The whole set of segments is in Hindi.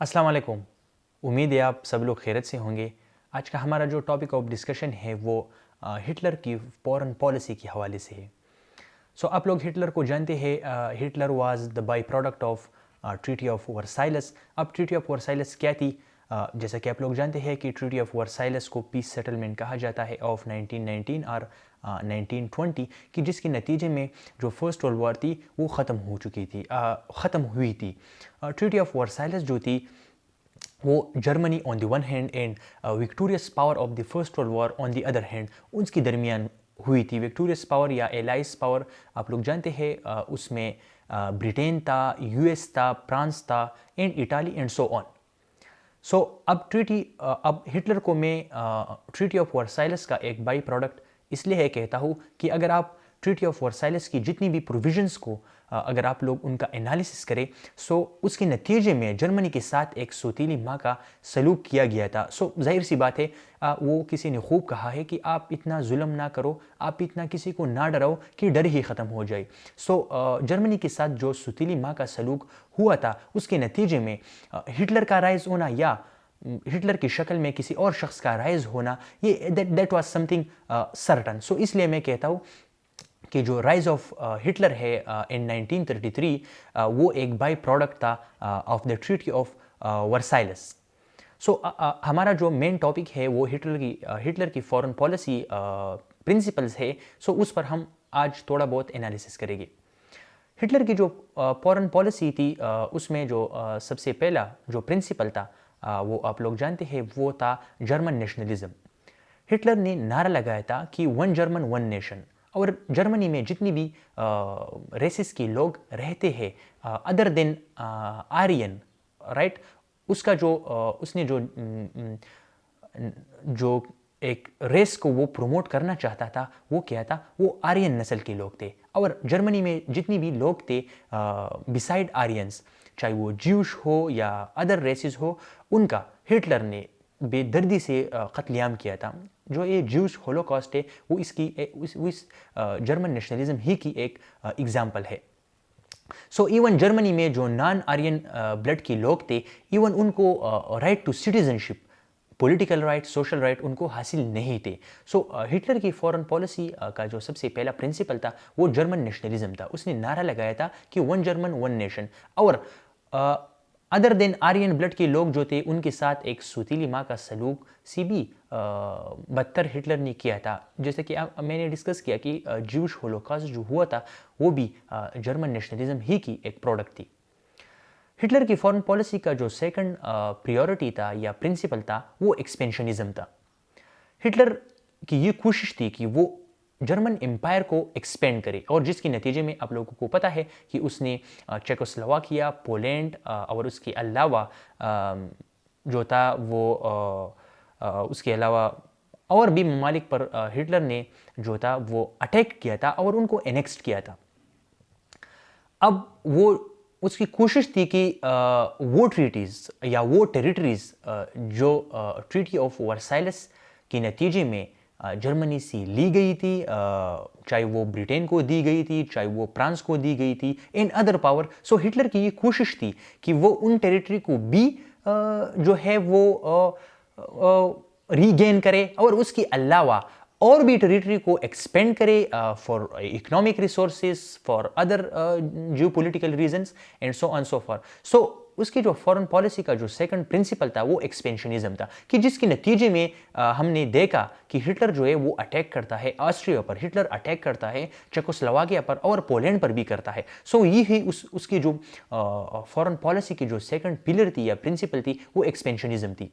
अस्सलाम वालेकुम। उम्मीद है आप सब लोग खैरियत से होंगे। आज का हमारा जो टॉपिक ऑफ डिस्कशन है वो हिटलर की फॉरेन पॉलिसी के हवाले से है। आप लोग हिटलर को जानते हैं। Hitler was the by product of treaty of Versailles. अब ट्रीटी ऑफ वर्साइलस क्या थी? जैसा कि आप लोग जानते हैं कि ट्रीटी ऑफ वर्साइलस को पीस सेटलमेंट कहा जाता है ऑफ 1919 और 1920 कि जिसके नतीजे में जो फर्स्ट वर्ल्ड वॉर थी वो ख़त्म हो चुकी थी, ख़त्म हुई थी। ट्रीटी ऑफ वर्साइलस जो थी वो Germany on the one hand and victorious power of the first world war on the other hand उसके दरमियान हुई थी। विक्टोरियस पावर या एलाइज पावर आप लोग जानते हैं, उसमें ब्रिटेन था, यूएस था, फ्रांस था and Italy and so on. अब हिटलर को मैं ट्रीटी ऑफ वर्साइलस का एक बाई प्रोडक्ट इसलिए है कहता हूँ कि अगर आप ट्रीटी ऑफ वर्साइलस की जितनी भी प्रोविजंस को अगर आप लोग उनका एनालिसिस करें, उसके नतीजे में जर्मनी के साथ एक सौतीली माँ का सलूक किया गया था। जाहिर सी बात है, वो किसी ने खूब कहा है कि आप इतना जुल्म ना करो, आप इतना किसी को ना डराओ कि डर ही ख़त्म हो जाए। जर्मनी के साथ जो सौतीली माँ का सलूक हुआ था उसके नतीजे में हिटलर का राइज होना या हिटलर की शक्ल में किसी और शख्स का राइज होना, ये दैट वाज समथिंग सर्टन। इसलिए मैं कहता हूँ कि जो राइज ऑफ हिटलर है इन 1933 वो एक बाई प्रोडक्ट था ऑफ द ट्रीटी ऑफ वर्साइलस। हमारा जो मेन टॉपिक है वो हिटलर की फॉरेन पॉलिसी प्रिंसिपल्स है। उस पर हम आज थोड़ा बहुत एनालिसिस करेंगे। हिटलर की जो फॉरेन पॉलिसी थी उसमें जो सबसे पहला जो प्रिंसिपल था वो आप लोग जानते हैं, वो था जर्मन नेशनलिज्म। हिटलर ने नारा लगाया था कि वन जर्मन वन नेशन, और जर्मनी में जितनी भी रेसिस के लोग रहते हैं अदर देन आर्यन, राइट, उसका जो उसने जो एक रेस को वो प्रमोट करना चाहता था वो क्या था? वो आर्यन नस्ल के लोग थे। और जर्मनी में जितनी भी लोग थे बिसाइड आर्यंस, चाहे वो ज्यूश हो या अदर रेसिस हो, उनका हिटलर ने बेदर्दी से कत्लेआम किया था। जो ये ज्यूश होलोकॉस्ट है वो इस जर्मन नेशनलिज्म ही की एक एग्जाम्पल है। इवन जर्मनी में जो नॉन आर्यन ब्लड के लोग थे, इवन उनको right to citizenship, political right, social right उनको हासिल नहीं थे। हिटलर की फॉरेन पॉलिसी का जो सबसे पहला प्रिंसिपल था वो जर्मन नेशनलिज्म था। उसने नारा लगाया था कि वन जर्मन वन नेशन, और अदर देन आर्यन ब्लड के लोग जो थे उनके साथ एक सौतीली माँ का सलूक सी भी बदतर हिटलर ने किया था। जैसे कि मैंने डिस्कस किया कि ज्यूश होलोकॉस्ट जो हुआ था वो भी जर्मन नेशनलिज्म ही की एक प्रोडक्ट थी। हिटलर की फॉरेन पॉलिसी का जो सेकंड प्रायोरिटी था या प्रिंसिपल था वो एक्सपेंशनिज्म था। हिटलर की ये कोशिश थी कि वो जर्मन एम्पायर को एक्सपेंड करे, और जिसके नतीजे में आप लोगों को पता है कि उसने चेकोस्लोवाकिया, पोलैंड और उसके अलावा जो था वो उसके अलावा और भी ममालिक पर हिटलर ने जो था वो अटैक किया था और उनको एनेक्स्ट किया था। अब वो उसकी कोशिश थी कि वो ट्रीटीज़ या वो टेरिटरीज जो ट्रीटी ऑफ वर्साइलस के नतीजे में जर्मनी से ली गई थी, चाहे वो ब्रिटेन को दी गई थी, चाहे वो फ्रांस को दी गई थी, इन अदर पावर। हिटलर की ये कोशिश थी कि वो उन टेरिटरी को भी जो है वो रीगेन करे और उसके अलावा और भी टेरिटरी को एक्सपेंड करे for economic resources, for other geo political reasons and so on so for. उसकी जो फॉरेन पॉलिसी का जो सेकंड प्रिंसिपल था वो एक्सपेंशनिज्म था, कि जिसके नतीजे में हमने देखा कि हिटलर जो है वो अटैक करता है ऑस्ट्रिया पर, हिटलर अटैक करता है चेकोस्लोवाकिया पर और पोलैंड पर भी करता है। ये ही उसकी जो फॉरेन पॉलिसी की जो सेकंड पिलर थी या प्रिंसिपल थी वो एक्सपेंशनिज्म थी।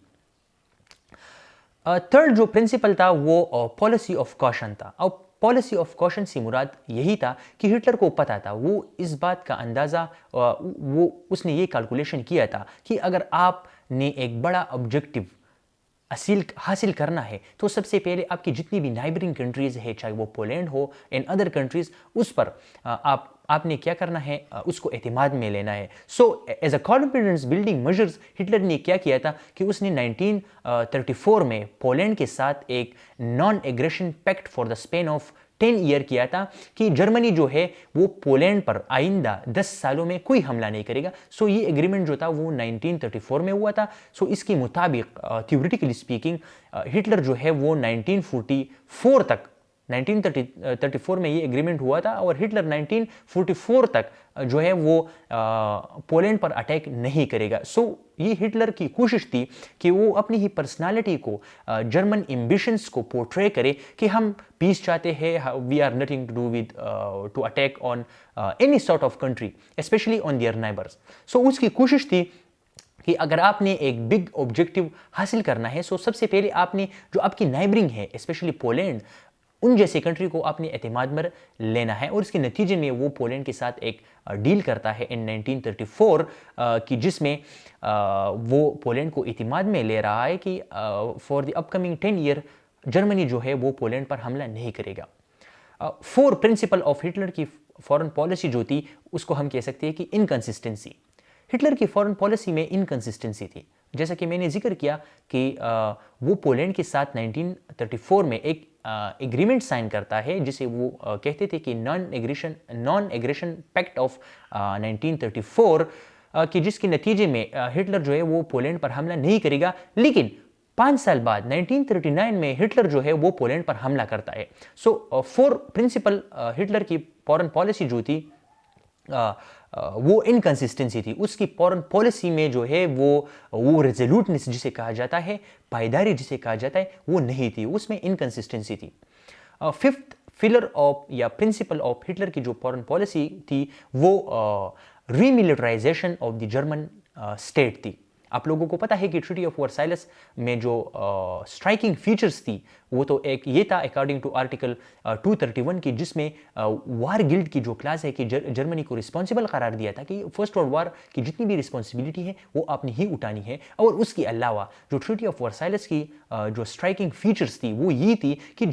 थर्ड जो प्रिंसिपल था वो पॉलिसी ऑफ कॉशन था। अब पॉलिसी ऑफ कॉशन से मुराद यही था कि हिटलर को पता था, वो इस बात का अंदाज़ा वो उसने ये कैलकुलेशन किया था कि अगर आपने एक बड़ा ऑब्जेक्टिव हासिल करना है तो सबसे पहले आपकी जितनी भी नाइबरिंग कंट्रीज है, चाहे वो पोलैंड हो एंड अदर कंट्रीज, उस पर आपने क्या करना है, उसको एतमाद में लेना है। As a confidence building measures Hitler ने क्या किया था कि उसने 1934 में पोलैंड के साथ एक non aggression pact for the span of 10 year किया था कि जर्मनी जो है वो पोलैंड पर आइंदा 10 सालों में कोई हमला नहीं करेगा। सो ये एग्रीमेंट जो था वो 1934 में हुआ था। सो इसके मुताबिक थ्योरेटिकली स्पीकिंग हिटलर जो है वो 1944 तक 1934 में ये एग्रीमेंट हुआ था और हिटलर 1944 तक जो है वो पोलैंड पर अटैक नहीं करेगा। सो ये हिटलर की कोशिश थी कि वो अपनी ही पर्सनालिटी को जर्मन एम्बिशंस को पोर्ट्रे करे कि हम पीस चाहते हैं, we are nothing to do with to attack on any sort of country specially on their neighbours. सो उसकी कोशिश थी कि अगर आपने एक बिग ऑब्जेक्टिव हासिल करना है, सो सबसे पहले आपने जो आपकी नाइबरिंग है स्पेशली पोलैंड, उन जैसे कंट्री को आपने एतमाद में लेना है। और इसके नतीजे में वो पोलैंड के साथ एक डील करता है इन 1934 कि जिसमें वो पोलैंड को एतमाद में ले रहा है कि for the upcoming 10 year Germany जो है वो पोलैंड पर हमला नहीं करेगा। 4 प्रिंसिपल ऑफ हिटलर की फॉरेन पॉलिसी जो थी उसको हम कह सकते हैं कि इनकंसिस्टेंसी। हिटलर की फॉरेन पॉलिसी में इनकंसिस्टेंसी थी। जैसा कि मैंने जिक्र किया कि वो पोलैंड के साथ 1934 में एक एग्रीमेंट साइन करता है जिसे वो कहते थे कि नॉन एग्रेशन पैक्ट ऑफ 1934 कि जिसके नतीजे में हिटलर जो है वो पोलैंड पर हमला नहीं करेगा। लेकिन 5 साल बाद 1939 में हिटलर जो है वो पोलैंड पर हमला करता है। सो 4 प्रिंसिपल हिटलर की फॉरेन पॉलिसी जो थी वो इनकंसिस्टेंसी थी। उसकी फॉरेन पॉलिसी में जो है वो रेजोल्यूटनेस जिसे कहा जाता है, पायदारी जिसे कहा जाता है, वो नहीं थी, उसमें इनकंसिस्टेंसी थी। 5th फिलर ऑफ या प्रिंसिपल ऑफ हिटलर की जो फॉरेन पॉलिसी थी वो रीमिलिटराइजेशन ऑफ द जर्मन स्टेट थी। आप लोगों को पता है कि ट्रीटी ऑफ वर्साइलेस में जो स्ट्राइकिंग फीचर्स थी वो तो एक ये था अकॉर्डिंग टू आर्टिकल 231 की, जिसमें वार गिल्ड की जो क्लास है कि जर्मनी को रिस्पॉन्सिबल करार दिया था कि फर्स्ट वर्ल्ड वार की जितनी भी रिस्पॉन्सिबिलिटी है वो आपने ही उठानी है। और उसके अलावा जो ट्रीटी ऑफ वर्साइलेस की जो स्ट्राइकिंग फीचर्स थी वो ये थी कि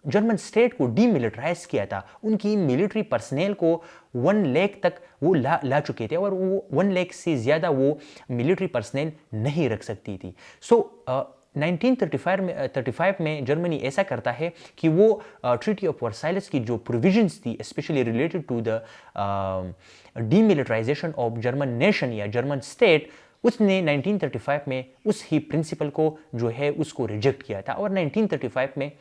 जर्मन स्टेट को डीमिलिटराइज किया था। उनकी मिलिट्री पर्सनेल को 1 लाख तक वो ला चुके थे और वो 1 लाख से ज़्यादा वो मिलिट्री पर्सनेल नहीं रख सकती थी। सो 1935 में जर्मनी ऐसा करता है कि वो ट्रीटी ऑफ वर्साइलेस की जो प्रोविजंस थी specially related to the demilitarization of German nation या जर्मन स्टेट, उसने 1935 में उस ही प्रिंसिपल को जो है उसको रिजेक्ट किया था। और 1935 में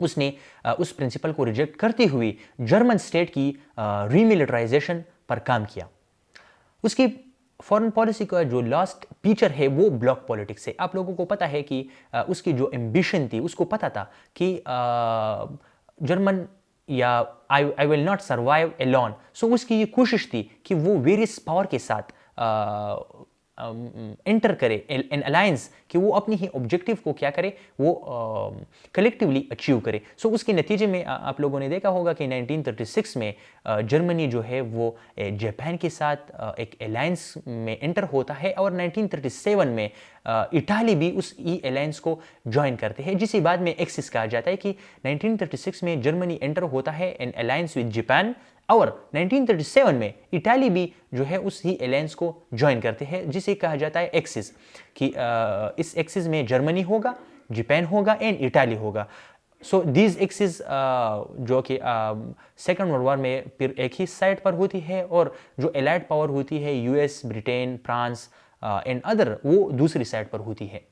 उसने उस प्रिंसिपल को रिजेक्ट करते हुए जर्मन स्टेट की रीमिलिटराइजेशन पर काम किया। उसकी फॉरेन पॉलिसी का जो लास्ट फीचर है वो ब्लॉक पॉलिटिक्स है। आप लोगों को पता है कि उसकी जो एम्बिशन थी उसको पता था कि जर्मन या I will not survive alone. So उसकी ये कोशिश थी कि वो वेरियस पावर के साथ एंटर करे एन अलायंस, कि वो अपनी ही ऑब्जेक्टिव को क्या करे, वो कलेक्टिवली अचीव करे। सो उसके नतीजे में आप लोगों ने देखा होगा कि 1936 में जर्मनी जो है वो जापान के साथ एक अलायंस में एंटर होता है और 1937 में इटाली भी उस ई अलायंस को ज्वाइन करते हैं, जिसे बाद में एक्सिस कहा जाता है कि 1936 में जर्मनी एंटर होता है एन अलायंस विद जापान और 1937 में इटाली भी जो है उस ही अलायंस को ज्वाइन करते हैं, जिसे कहा जाता है एक्सिस, कि इस एक्सिस में जर्मनी होगा, जापान होगा एंड इटाली होगा। सो दीज एक्सिस जो कि सेकेंड वर्ल्ड वॉर में फिर एक ही साइड पर होती है और जो एलाइड पावर होती है US, Britain, France and other, वो दूसरी साइड पर होती है।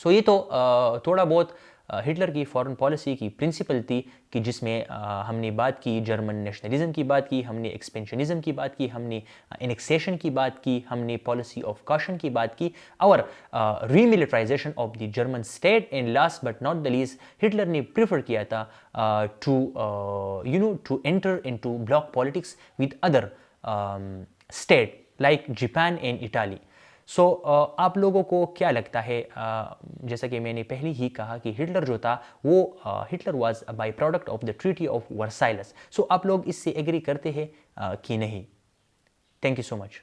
सो ये तो थोड़ा बहुत हिटलर की फॉरेन पॉलिसी की प्रिंसिपल थी कि जिसमें हमने बात की जर्मन नेशनलिज्म की बात की, हमने एक्सपेंशनिज्म की बात की, हमने एनेक्सेशन की बात की, हमने पॉलिसी ऑफ कॉशन की बात की और remilitarisation of the German state. And last but not the least, Hitler ने प्रेफर किया था to enter into bloc politics with other state like Japan and Italy. So आप लोगों को क्या लगता है, जैसा कि मैंने पहले ही कहा कि हिटलर जो था वो Hitler was a by product of the treaty of Versailles. So आप लोग इससे एग्री करते हैं कि नहीं? Thank you so much.